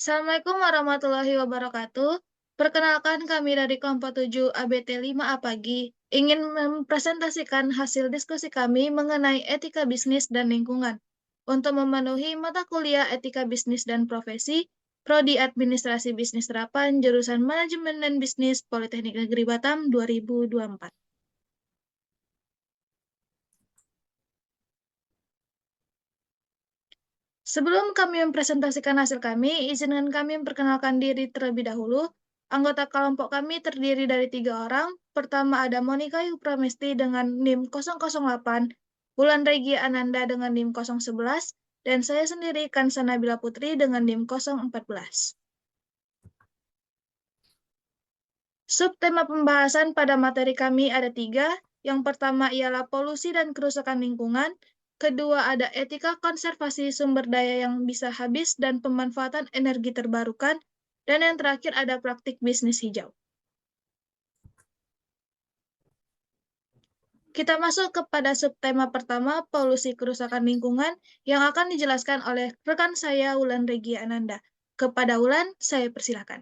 Assalamualaikum warahmatullahi wabarakatuh. Perkenalkan kami dari kelompok 7 ABT 5A Pagi. Ingin mempresentasikan hasil diskusi kami mengenai etika bisnis dan lingkungan. Untuk memenuhi mata kuliah etika bisnis dan profesi, Prodi Administrasi Bisnis Terapan, jurusan Manajemen dan Bisnis, Politeknik Negeri Batam 2024. Sebelum kami mempresentasikan hasil kami, izinkan kami memperkenalkan diri terlebih dahulu. Anggota kelompok kami terdiri dari 3 orang. Pertama ada Monica Yupramesti dengan NIM 008, Wulan Regia Ananda dengan NIM 011, dan saya sendiri Kansa Nabila Putri dengan NIM 014. Subtema pembahasan pada materi kami ada 3. Yang pertama ialah polusi dan kerusakan lingkungan. Kedua ada etika konservasi sumber daya yang bisa habis dan pemanfaatan energi terbarukan. Dan yang terakhir ada praktik bisnis hijau. Kita masuk kepada subtema pertama, polusi kerusakan lingkungan, yang akan dijelaskan oleh rekan saya, Wulan Regia Ananda. Kepada Wulan, saya persilakan.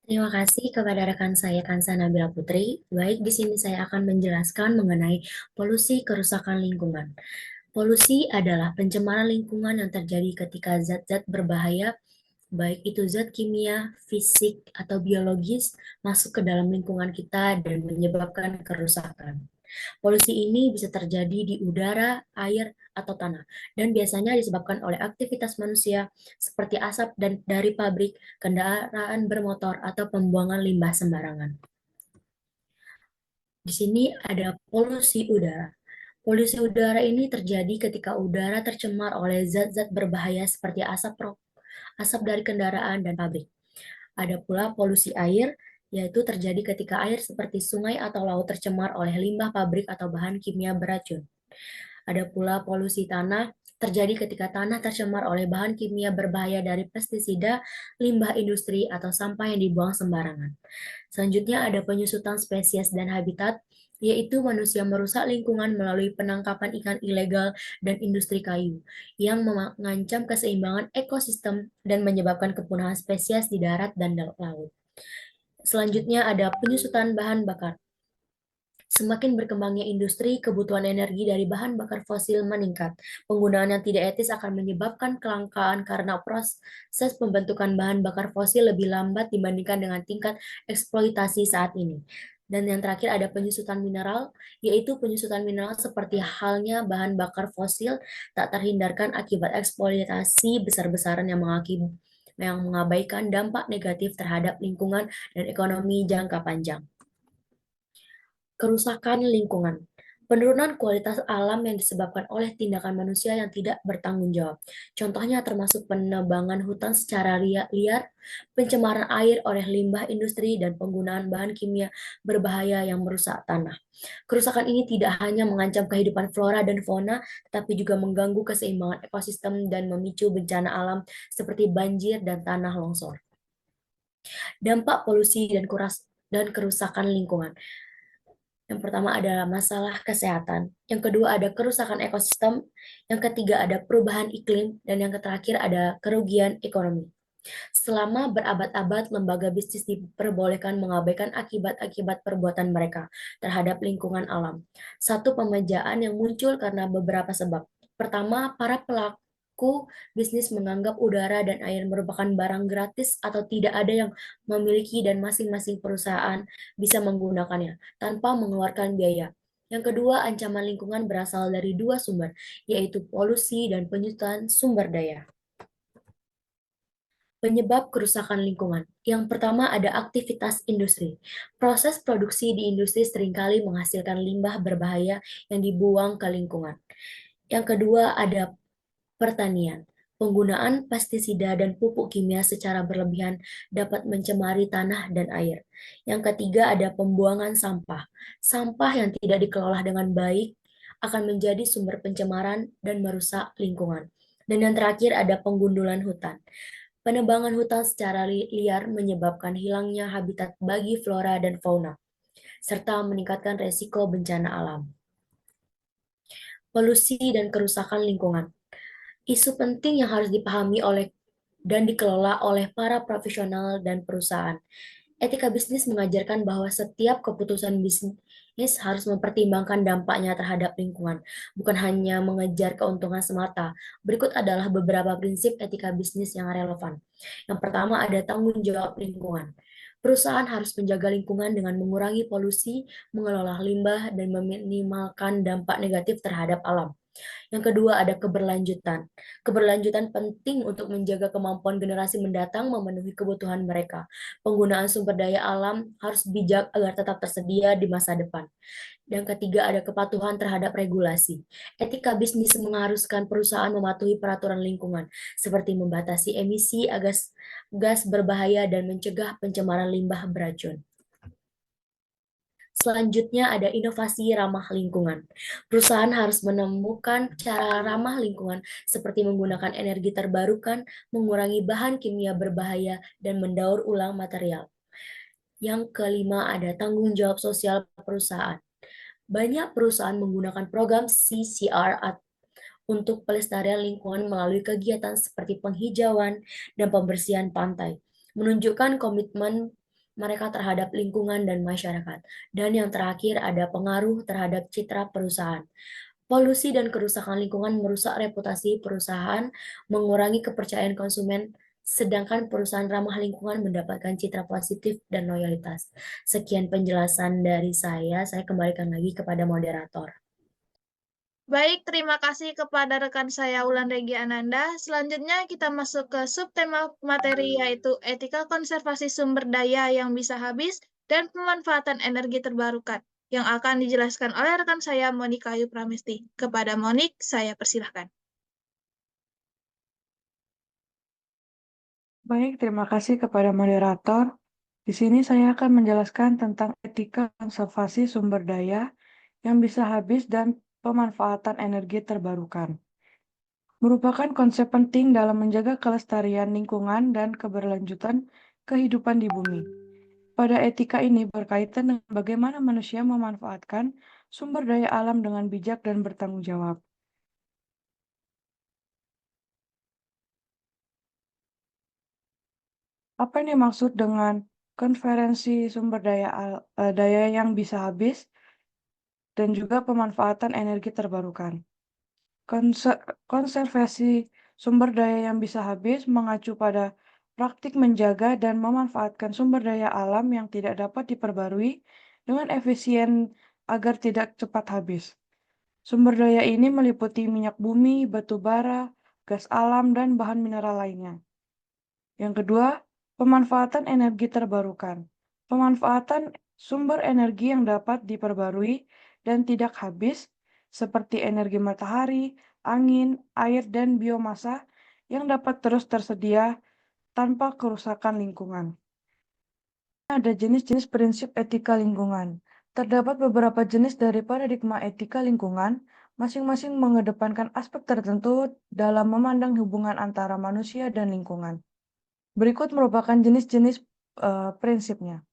Terima kasih kepada rekan saya Kansa Nabila Putri. Baik, di sini saya akan menjelaskan mengenai polusi kerusakan lingkungan. Polusi adalah pencemaran lingkungan yang terjadi ketika zat-zat berbahaya, baik itu zat kimia, fisik, atau biologis, masuk ke dalam lingkungan kita dan menyebabkan kerusakan. Polusi ini bisa terjadi di udara, air, atau tanah, dan biasanya disebabkan oleh aktivitas manusia seperti asap dan dari pabrik, kendaraan bermotor, atau pembuangan limbah sembarangan. Di sini ada polusi udara. Polusi udara ini terjadi ketika udara tercemar oleh zat-zat berbahaya seperti asap dari kendaraan dan pabrik. Ada pula polusi air, yaitu terjadi ketika air seperti sungai atau laut tercemar oleh limbah pabrik atau bahan kimia beracun. Ada pula polusi tanah, terjadi ketika tanah tercemar oleh bahan kimia berbahaya dari pestisida, limbah industri, atau sampah yang dibuang sembarangan. Selanjutnya ada penyusutan spesies dan habitat, yaitu manusia merusak lingkungan melalui penangkapan ikan ilegal dan industri kayu, yang mengancam keseimbangan ekosistem dan menyebabkan kepunahan spesies di darat dan laut. Selanjutnya ada penyusutan bahan bakar. Semakin berkembangnya industri, kebutuhan energi dari bahan bakar fosil meningkat. Penggunaan yang tidak etis akan menyebabkan kelangkaan karena proses pembentukan bahan bakar fosil lebih lambat dibandingkan dengan tingkat eksploitasi saat ini. Dan yang terakhir ada penyusutan mineral, yaitu penyusutan mineral seperti halnya bahan bakar fosil tak terhindarkan akibat eksploitasi besar-besaran yang mengabaikan dampak negatif terhadap lingkungan dan ekonomi jangka panjang. Kerusakan lingkungan. Penurunan kualitas alam yang disebabkan oleh tindakan manusia yang tidak bertanggung jawab. Contohnya termasuk penebangan hutan secara liar, pencemaran air oleh limbah industri, dan penggunaan bahan kimia berbahaya yang merusak tanah. Kerusakan ini tidak hanya mengancam kehidupan flora dan fauna, tetapi juga mengganggu keseimbangan ekosistem dan memicu bencana alam seperti banjir dan tanah longsor. Dampak polusi dan kerusakan lingkungan. Yang pertama adalah masalah kesehatan. Yang kedua ada kerusakan ekosistem. Yang ketiga ada perubahan iklim. Dan yang terakhir ada kerugian ekonomi. Selama berabad-abad, lembaga bisnis diperbolehkan mengabaikan akibat-akibat perbuatan mereka terhadap lingkungan alam. Satu pemejaan yang muncul karena beberapa sebab. Pertama, para pelaku bisnis menganggap udara dan air merupakan barang gratis atau tidak ada yang memiliki dan masing-masing perusahaan bisa menggunakannya tanpa mengeluarkan biaya. Yang kedua, ancaman lingkungan berasal dari dua sumber, yaitu polusi dan penyusutan sumber daya. Penyebab kerusakan lingkungan. Yang pertama ada aktivitas industri. Proses produksi di industri seringkali menghasilkan limbah berbahaya yang dibuang ke lingkungan. Yang kedua ada pertanian. Penggunaan pestisida dan pupuk kimia secara berlebihan dapat mencemari tanah dan air. Yang ketiga ada pembuangan sampah. Sampah yang tidak dikelola dengan baik akan menjadi sumber pencemaran dan merusak lingkungan. Dan yang terakhir ada penggundulan hutan. Penebangan hutan secara liar menyebabkan hilangnya habitat bagi flora dan fauna, serta meningkatkan resiko bencana alam. Polusi dan kerusakan lingkungan. Isu penting yang harus dipahami oleh dan dikelola oleh para profesional dan perusahaan. Etika bisnis mengajarkan bahwa setiap keputusan bisnis harus mempertimbangkan dampaknya terhadap lingkungan, bukan hanya mengejar keuntungan semata. Berikut adalah beberapa prinsip etika bisnis yang relevan. Yang pertama ada tanggung jawab lingkungan. Perusahaan harus menjaga lingkungan dengan mengurangi polusi, mengelola limbah, dan meminimalkan dampak negatif terhadap alam. Yang kedua ada keberlanjutan. Keberlanjutan penting untuk menjaga kemampuan generasi mendatang memenuhi kebutuhan mereka. Penggunaan sumber daya alam harus bijak agar tetap tersedia di masa depan. Yang ketiga ada kepatuhan terhadap regulasi. Etika bisnis mengharuskan perusahaan mematuhi peraturan lingkungan, seperti membatasi emisi gas berbahaya dan mencegah pencemaran limbah beracun. Selanjutnya ada inovasi ramah lingkungan. Perusahaan harus menemukan cara ramah lingkungan seperti menggunakan energi terbarukan, mengurangi bahan kimia berbahaya, dan mendaur ulang material. Yang kelima ada tanggung jawab sosial perusahaan. Banyak perusahaan menggunakan program CCR untuk pelestarian lingkungan melalui kegiatan seperti penghijauan dan pembersihan pantai, menunjukkan komitmen mereka terhadap lingkungan dan masyarakat. Dan yang terakhir ada pengaruh terhadap citra perusahaan. Polusi dan kerusakan lingkungan merusak reputasi perusahaan, mengurangi kepercayaan konsumen, sedangkan perusahaan ramah lingkungan mendapatkan citra positif dan loyalitas. Sekian penjelasan dari saya kembalikan lagi kepada moderator. Baik, terima kasih kepada rekan saya Ulan Regi Ananda. Selanjutnya kita masuk ke subtema materi yaitu etika konservasi sumber daya yang bisa habis dan pemanfaatan energi terbarukan yang akan dijelaskan oleh rekan saya Monika Ayu Pramesti. Kepada Monik, saya persilahkan. Baik, terima kasih kepada moderator. Di sini saya akan menjelaskan tentang etika konservasi sumber daya yang bisa habis dan pemanfaatan energi terbarukan. Merupakan konsep penting dalam menjaga kelestarian lingkungan dan keberlanjutan kehidupan di bumi. Pada etika ini berkaitan dengan bagaimana manusia memanfaatkan sumber daya alam dengan bijak dan bertanggung jawab. Apa yang dimaksud dengan konferensi sumber daya yang bisa habis dan juga pemanfaatan energi terbarukan? Konservasi sumber daya yang bisa habis mengacu pada praktik menjaga dan memanfaatkan sumber daya alam yang tidak dapat diperbarui dengan efisien agar tidak cepat habis. Sumber daya ini meliputi minyak bumi, batu bara, gas alam, dan bahan mineral lainnya. Yang kedua, pemanfaatan energi terbarukan. Pemanfaatan sumber energi yang dapat diperbarui dan tidak habis, seperti energi matahari, angin, air, dan biomasa yang dapat terus tersedia tanpa kerusakan lingkungan. Ada jenis-jenis prinsip etika lingkungan. Terdapat beberapa jenis dari paradigma etika lingkungan, masing-masing mengedepankan aspek tertentu dalam memandang hubungan antara manusia dan lingkungan. Berikut merupakan jenis-jenis prinsipnya.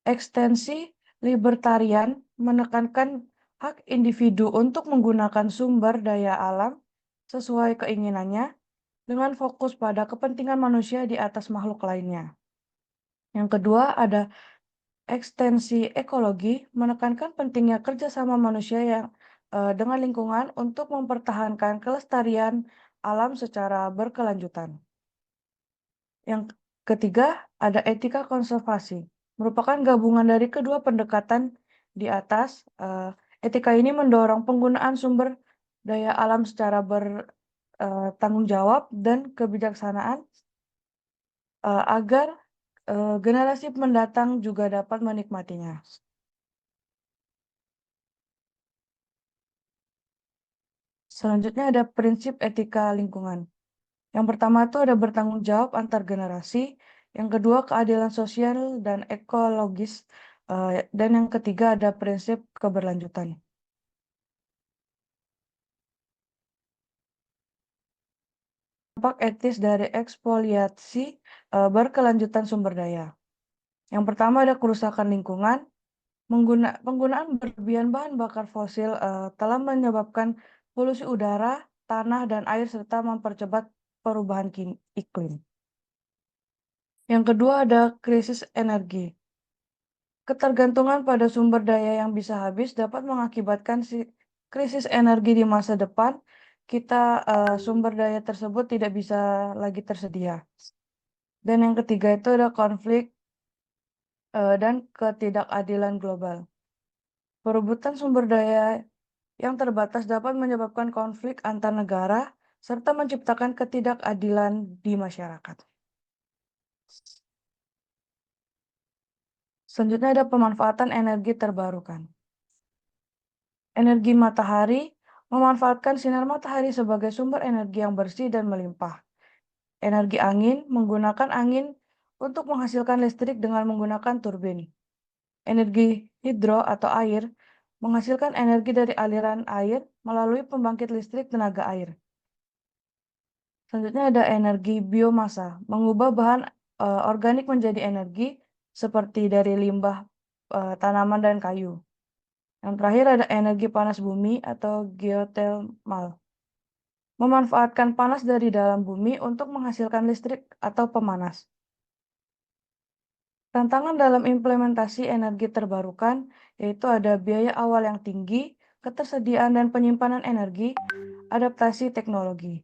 Ekstensi libertarian menekankan hak individu untuk menggunakan sumber daya alam sesuai keinginannya dengan fokus pada kepentingan manusia di atas makhluk lainnya. Yang kedua ada ekstensi ekologi menekankan pentingnya kerjasama manusia dengan lingkungan untuk mempertahankan kelestarian alam secara berkelanjutan. Yang ketiga, ada etika konservasi. Merupakan gabungan dari kedua pendekatan di atas. Etika ini mendorong penggunaan sumber daya alam secara bertanggung jawab dan kebijaksanaan agar generasi mendatang juga dapat menikmatinya. Selanjutnya ada prinsip etika lingkungan. Yang pertama itu ada bertanggung jawab antar generasi, yang kedua keadilan sosial dan ekologis, dan yang ketiga ada prinsip keberlanjutan. Dampak etis dari ekspoliasi berkelanjutan sumber daya. Yang pertama ada kerusakan lingkungan, penggunaan berlebihan bahan bakar fosil telah menyebabkan polusi udara, tanah, dan air serta mempercepat perubahan iklim. Yang kedua ada krisis energi. Ketergantungan pada sumber daya yang bisa habis dapat mengakibatkan krisis energi di masa depan. Sumber daya tersebut tidak bisa lagi tersedia. Dan yang ketiga itu ada konflik dan ketidakadilan global. Perebutan sumber daya yang terbatas dapat menyebabkan konflik antar negara serta menciptakan ketidakadilan di masyarakat. Selanjutnya ada pemanfaatan energi terbarukan. Energi matahari memanfaatkan sinar matahari sebagai sumber energi yang bersih dan melimpah. Energi angin menggunakan angin untuk menghasilkan listrik dengan menggunakan turbin. Energi hidro atau air menghasilkan energi dari aliran air melalui pembangkit listrik tenaga air. Selanjutnya ada energi biomasa, mengubah bahan organik menjadi energi seperti dari limbah tanaman dan kayu. Yang terakhir ada energi panas bumi atau geothermal, memanfaatkan panas dari dalam bumi untuk menghasilkan listrik atau pemanas. Tantangan dalam implementasi energi terbarukan yaitu ada biaya awal yang tinggi, ketersediaan dan penyimpanan energi, adaptasi teknologi.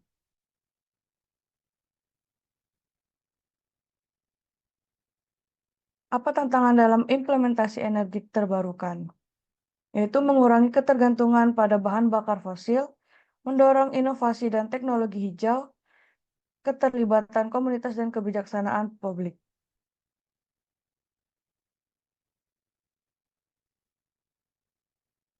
Apa tantangan dalam implementasi energi terbarukan? Yaitu mengurangi ketergantungan pada bahan bakar fosil, mendorong inovasi dan teknologi hijau, keterlibatan komunitas dan kebijaksanaan publik.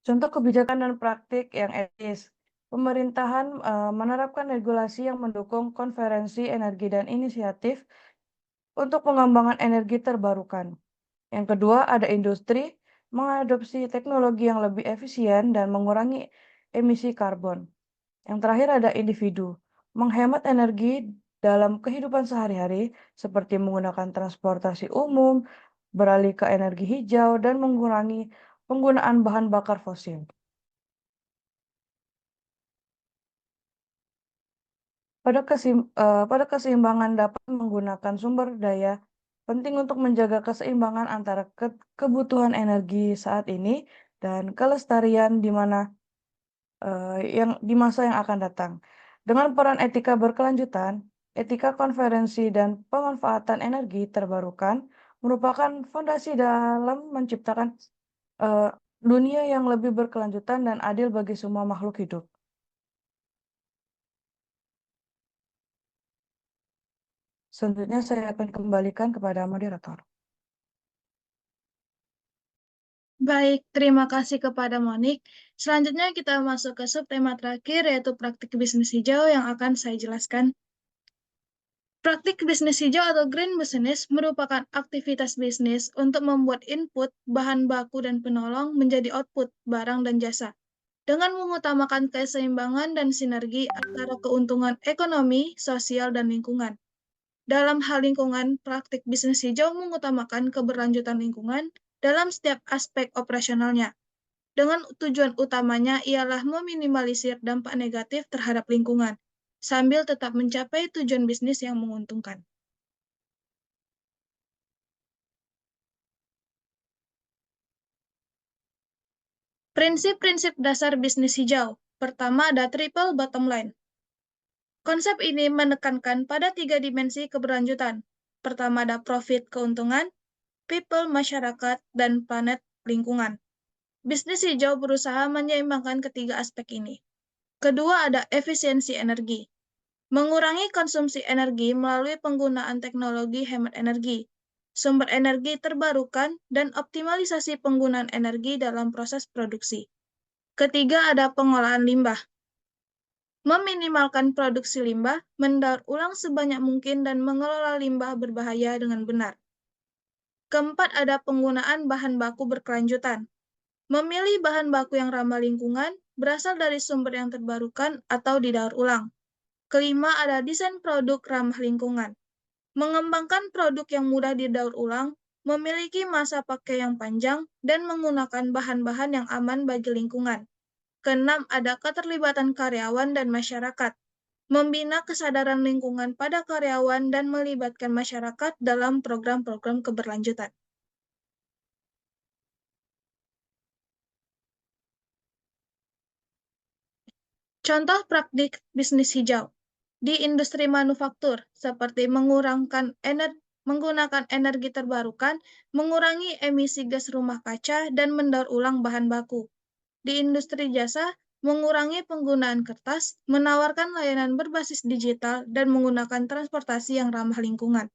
Contoh kebijakan dan praktik yang etis. Pemerintahan menerapkan regulasi yang mendukung konferensi energi dan inisiatif untuk pengembangan energi terbarukan. Yang kedua, ada industri mengadopsi teknologi yang lebih efisien dan mengurangi emisi karbon. Yang terakhir ada individu, menghemat energi dalam kehidupan sehari-hari seperti menggunakan transportasi umum, beralih ke energi hijau, dan mengurangi penggunaan bahan bakar fosil. Pada keseimbangan dapat menggunakan sumber daya penting untuk menjaga keseimbangan antara kebutuhan energi saat ini dan kelestarian di masa yang akan datang. Dengan peran etika berkelanjutan, etika konferensi dan pemanfaatan energi terbarukan merupakan fondasi dalam menciptakan dunia yang lebih berkelanjutan dan adil bagi semua makhluk hidup. Selanjutnya saya akan kembalikan kepada moderator. Baik, terima kasih kepada Monik. Selanjutnya kita masuk ke subtema terakhir, yaitu praktik bisnis hijau yang akan saya jelaskan. Praktik bisnis hijau atau green business merupakan aktivitas bisnis untuk membuat input, bahan baku, dan penolong menjadi output, barang dan jasa, dengan mengutamakan keseimbangan dan sinergi antara keuntungan ekonomi, sosial, dan lingkungan. Dalam hal lingkungan, praktik bisnis hijau mengutamakan keberlanjutan lingkungan dalam setiap aspek operasionalnya, dengan tujuan utamanya ialah meminimalisir dampak negatif terhadap lingkungan, sambil tetap mencapai tujuan bisnis yang menguntungkan. Prinsip-prinsip dasar bisnis hijau. Pertama ada triple bottom line. Konsep ini menekankan pada 3 dimensi keberlanjutan. Pertama ada profit keuntungan, people masyarakat, dan planet lingkungan. Bisnis hijau berusaha menyeimbangkan ketiga aspek ini. Kedua ada efisiensi energi. Mengurangi konsumsi energi melalui penggunaan teknologi hemat energi, sumber energi terbarukan, dan optimalisasi penggunaan energi dalam proses produksi. Ketiga ada pengolahan limbah. Meminimalkan produksi limbah, mendaur ulang sebanyak mungkin, dan mengelola limbah berbahaya dengan benar. Keempat ada penggunaan bahan baku berkelanjutan. Memilih bahan baku yang ramah lingkungan, berasal dari sumber yang terbarukan atau didaur ulang. Kelima ada desain produk ramah lingkungan. Mengembangkan produk yang mudah didaur ulang, memiliki masa pakai yang panjang, dan menggunakan bahan-bahan yang aman bagi lingkungan. Keenam ada keterlibatan karyawan dan masyarakat. membina kesadaran lingkungan pada karyawan, dan melibatkan masyarakat dalam program-program keberlanjutan. Contoh praktik bisnis hijau di industri manufaktur seperti menggunakan energi terbarukan, mengurangi emisi gas rumah kaca, dan mendaur ulang bahan baku. Di industri jasa, mengurangi penggunaan kertas, menawarkan layanan berbasis digital, dan menggunakan transportasi yang ramah lingkungan.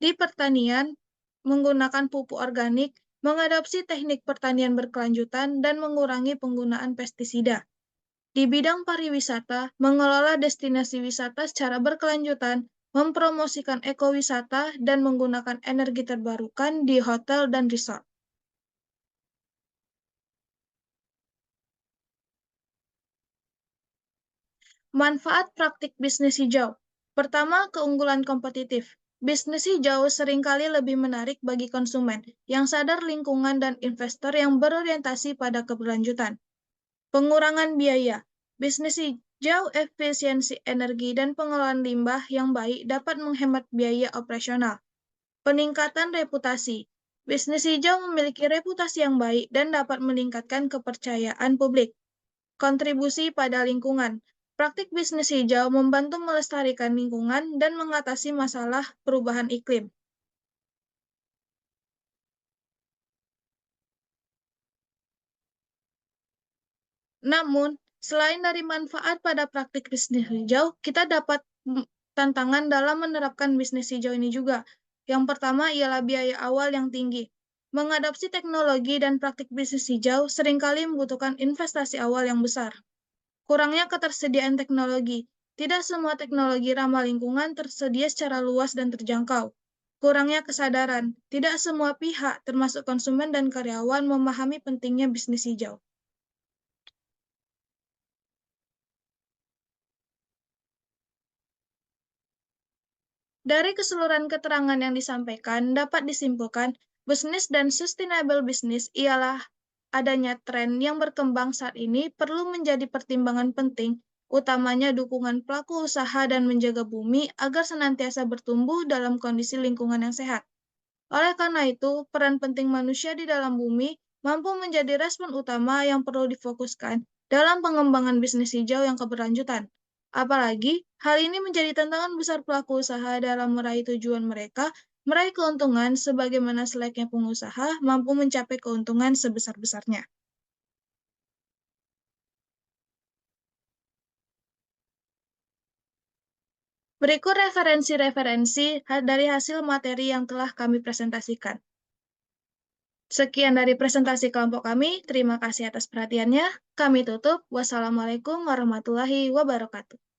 Di pertanian, menggunakan pupuk organik, mengadopsi teknik pertanian berkelanjutan, dan mengurangi penggunaan pestisida. Di bidang pariwisata, mengelola destinasi wisata secara berkelanjutan, mempromosikan ekowisata, dan menggunakan energi terbarukan di hotel dan resort. Manfaat praktik bisnis hijau. Pertama, keunggulan kompetitif. Bisnis hijau seringkali lebih menarik bagi konsumen yang sadar lingkungan dan investor yang berorientasi pada keberlanjutan. Pengurangan biaya. Bisnis hijau, efisiensi energi, dan pengelolaan limbah yang baik dapat menghemat biaya operasional. Peningkatan reputasi. Bisnis hijau memiliki reputasi yang baik dan dapat meningkatkan kepercayaan publik. Kontribusi pada lingkungan. Praktik bisnis hijau membantu melestarikan lingkungan dan mengatasi masalah perubahan iklim. Namun, selain dari manfaat pada praktik bisnis hijau, kita dapat tantangan dalam menerapkan bisnis hijau ini juga. Yang pertama ialah biaya awal yang tinggi. Mengadopsi teknologi dan praktik bisnis hijau seringkali membutuhkan investasi awal yang besar. Kurangnya ketersediaan teknologi. Tidak semua teknologi ramah lingkungan tersedia secara luas dan terjangkau. Kurangnya kesadaran. Tidak semua pihak, termasuk konsumen dan karyawan, memahami pentingnya bisnis hijau. Dari keseluruhan keterangan yang disampaikan, dapat disimpulkan bisnis dan sustainable business ialah adanya tren yang berkembang saat ini perlu menjadi pertimbangan penting, utamanya dukungan pelaku usaha dan menjaga bumi agar senantiasa bertumbuh dalam kondisi lingkungan yang sehat. Oleh karena itu, peran penting manusia di dalam bumi mampu menjadi respon utama yang perlu difokuskan dalam pengembangan bisnis hijau yang keberlanjutan. Apalagi, hal ini menjadi tantangan besar pelaku usaha dalam meraih tujuan mereka, meraih keuntungan sebagaimana selayaknya pengusaha mampu mencapai keuntungan sebesar-besarnya. Berikut referensi-referensi dari hasil materi yang telah kami presentasikan. Sekian dari presentasi kelompok kami. Terima kasih atas perhatiannya. Kami tutup. Wassalamualaikum warahmatullahi wabarakatuh.